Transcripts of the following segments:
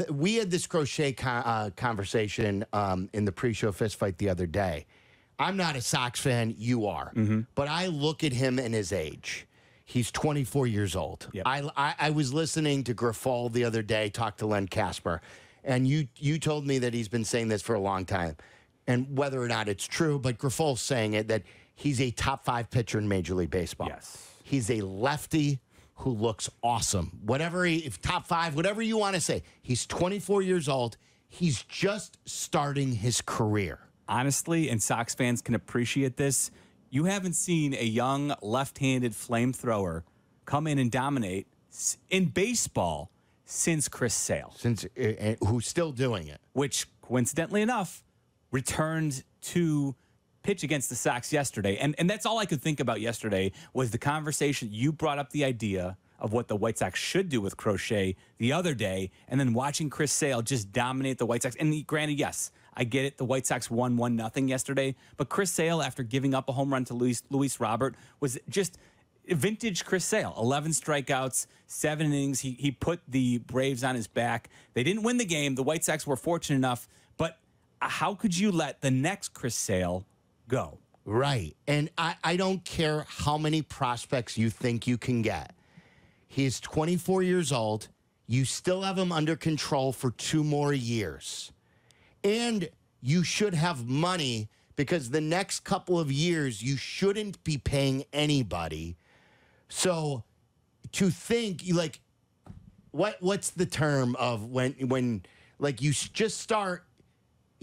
We had this Crochet conversation in the pre-show fist fight the other day. I'm not a Sox fan. You are. But I look at him and his age. He's 24 years old. Yep. I was listening to Grifol the other day talk to Len Casper, and you told me that he's been saying this for a long time, and whether or not it's true, but Grifol's saying it, that he's a top 5 pitcher in Major League Baseball. Yes. He's a lefty who looks awesome. Whatever if top 5, whatever you want to say. He's 24 years old. He's just starting his career. Honestly, and Sox fans can appreciate this, you haven't seen a young left-handed flamethrower come in and dominate in baseball since Chris Sale. Who's still doing it. Which, coincidentally enough, returned to pitch against the Sox yesterday. And that's all I could think about yesterday was the conversation. You brought up the idea of what the White Sox should do with Crochet the other day, and then watching Chris Sale just dominate the White Sox. And granted, yes, I get it. The White Sox won 1-0 yesterday, but Chris Sale, after giving up a home run to Luis Robert, was just vintage Chris Sale. 11 strikeouts, 7 innings. He put the Braves on his back. They didn't win the game. The White Sox were fortunate enough, but how could you let the next Chris Sale go? Right. And I don't care how many prospects you think you can get. He's 24 years old. You still have him under control for 2 more years. And you should have money because the next couple of years you shouldn't be paying anybody. So to think, like, what's the term of when like you just start,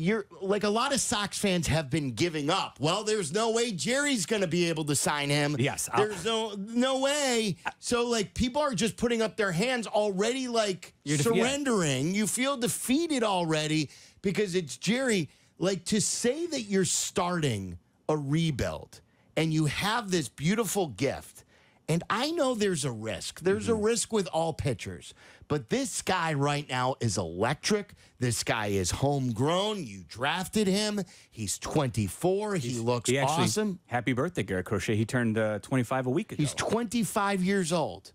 you're like, a lot of Sox fans have been giving up. Well, there's no way Jerry's going to be able to sign him. Yes. There's no way. So, like, people are just putting up their hands already, like, surrendering. You feel defeated already because it's Jerry. Like, to say that you're starting a rebuild and you have this beautiful gift, and I know there's a risk. There's a risk with all pitchers. But this guy right now is electric. This guy is homegrown. You drafted him. He's 24. He looks awesome. Happy birthday, Garrett Crochet. He turned 25 a week ago. He's 25 years old.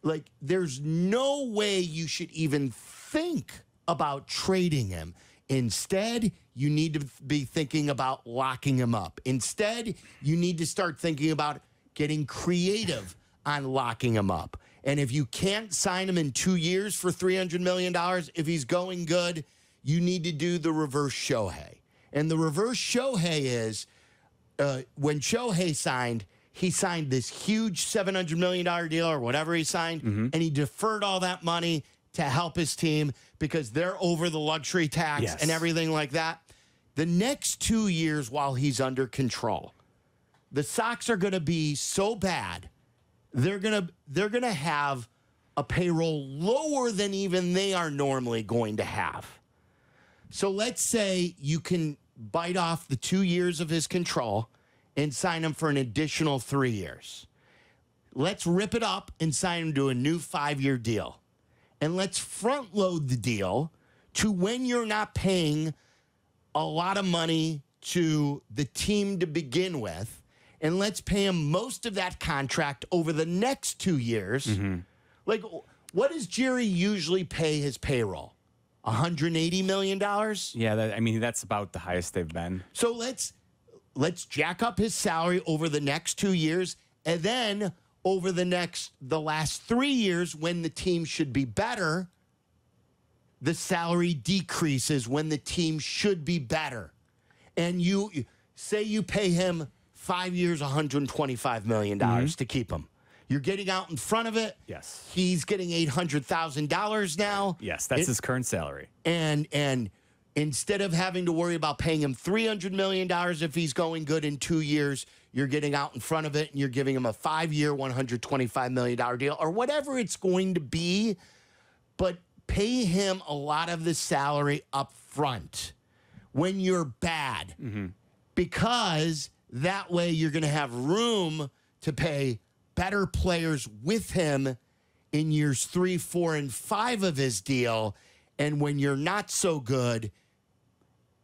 Like, there's no way you should even think about trading him. Instead, you need to be thinking about locking him up. Instead, you need to start thinking about getting creative on locking him up. And if you can't sign him in 2 years for $300 million, if he's going good, you need to do the reverse Shohei. And the reverse Shohei is when Shohei signed, he signed this huge $700 million deal or whatever he signed, and he deferred all that money to help his team because they're over the luxury tax and everything like that. The next 2 years while he's under control, the Sox are going to be so bad, they're gonna have a payroll lower than even they are normally going to have. So let's say you can bite off the 2 years of his control and sign him for an additional 3 years. Let's rip it up and sign him to a new 5-year deal. And let's front load the deal to when you're not paying a lot of money to the team to begin with. And let's pay him most of that contract over the next 2 years. Like, what does Jerry usually pay his payroll? $180 million? Yeah, I mean, that's about the highest they've been. So let's jack up his salary over the next 2 years, and then over the last 3 years, when the team should be better, the salary decreases when the team should be better. And you say you pay him 5 years, $125 million to keep him. You're getting out in front of it. Yes. He's getting $800,000 now. Yes, that's his current salary. And instead of having to worry about paying him $300 million if he's going good in 2 years, you're getting out in front of it and you're giving him a 5-year, $125 million deal or whatever it's going to be. But pay him a lot of the salary up front when you're bad. Because that way you're going to have room to pay better players with him in years 3, 4, and 5 of his deal. And when you're not so good,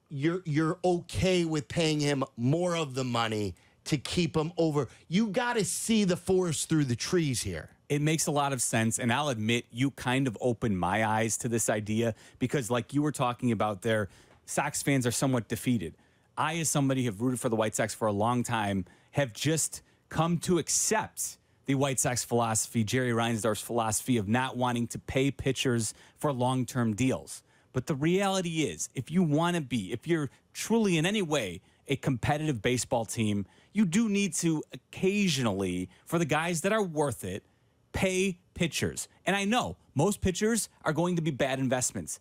you're okay with paying him more of the money to keep him over. You got to see the forest through the trees here. it makes a lot of sense. And I'll admit, you kind of opened my eyes to this idea because, like you were talking about there, Sox fans are somewhat defeated. I, as somebody who have rooted for the White Sox for a long time, have just come to accept the White Sox philosophy, Jerry Reinsdorf's philosophy of not wanting to pay pitchers for long-term deals. But the reality is, if you're truly in any way a competitive baseball team, you do need to occasionally, for the guys that are worth it, pay pitchers. And I know most pitchers are going to be bad investments.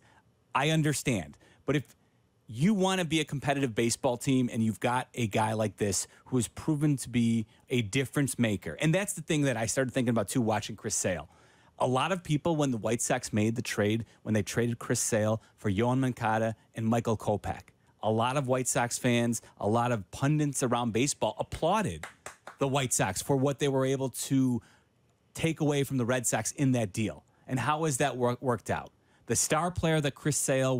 I understand. But if you want to be a competitive baseball team and you've got a guy like this who has proven to be a difference maker, and that's the thing that I started thinking about too watching Chris Sale. A lot of people, when the White Sox made the trade, when they traded Chris Sale for Yoan Moncada and Michael Kopech, a lot of White Sox fans, a lot of pundits around baseball applauded the White Sox for what they were able to take away from the Red Sox in that deal. And how has that worked out? The star player that Chris Sale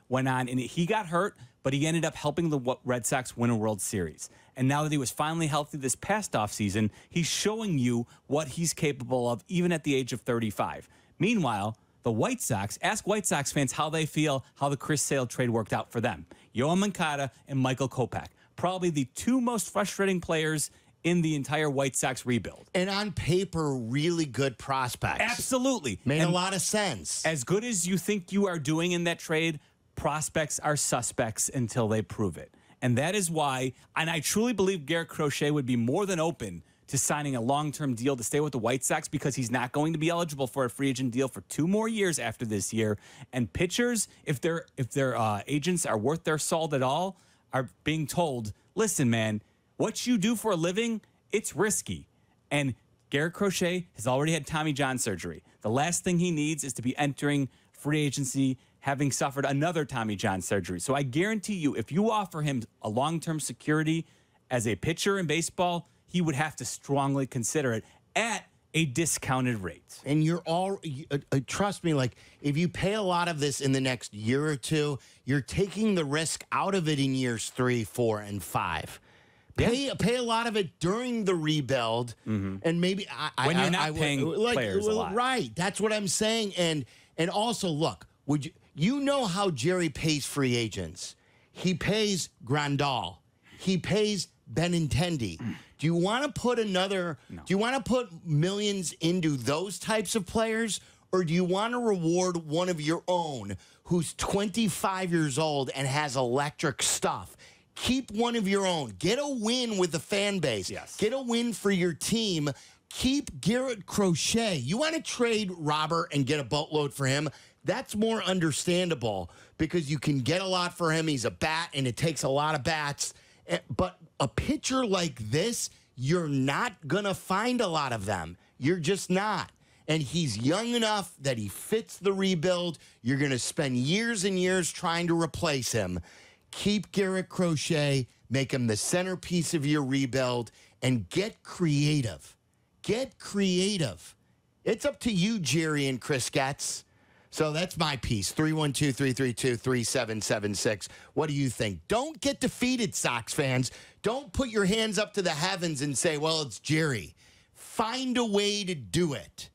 went on, and he got hurt, but he ended up helping the Red Sox win a World Series. And now that he was finally healthy this past offseason, he's showing you what he's capable of, even at the age of 35. Meanwhile, the White Sox, ask White Sox fans how they feel how the Chris Sale trade worked out for them. Yoan Moncada and Michael Kopech, probably the two most frustrating players in the entire White Sox rebuild. And on paper, really good prospects. Absolutely. Made a lot of sense. As good as you think you are doing in that trade, prospects are suspects until they prove it. And that is why, and I truly believe Garrett Crochet would be more than open to signing a long-term deal to stay with the White Sox because he's not going to be eligible for a free agent deal for 2 more years after this year. And pitchers, if their agents are worth their salt at all, are being told, listen, man, what you do for a living, it's risky. And Garrett Crochet has already had Tommy John surgery. The last thing he needs is to be entering free agency having suffered another Tommy John surgery. So I guarantee you, if you offer him a long-term security as a pitcher in baseball, he would have to strongly consider it at a discounted rate. And trust me, like, if you pay a lot of this in the next year or two, you're taking the risk out of it in years 3, 4, and 5. Pay a lot of it during the rebuild, and maybe when you're not paying players a lot. Right, that's what I'm saying. And also, look, you know how Jerry pays free agents? He pays Grandal, he pays Benintendi. Do you want to put Do you want to put millions into those types of players, or do you want to reward one of your own who's 25 years old and has electric stuff? Keep one of your own. Get a win with the fan base. Yes. Get a win for your team. Keep Garrett Crochet. You want to trade Robert and get a boatload for him? That's more understandable because you can get a lot for him. He's a bat, and it takes a lot of bats. But a pitcher like this, you're not going to find a lot of them. You're just not. And he's young enough that he fits the rebuild. You're going to spend years and years trying to replace him. Keep Garrett Crochet, make him the centerpiece of your rebuild, and get creative. Get creative. It's up to you, Jerry and Chris Getz. So that's my piece, 312-332-3776. What do you think? Don't get defeated, Sox fans. Don't put your hands up to the heavens and say, well, it's Jerry. Find a way to do it.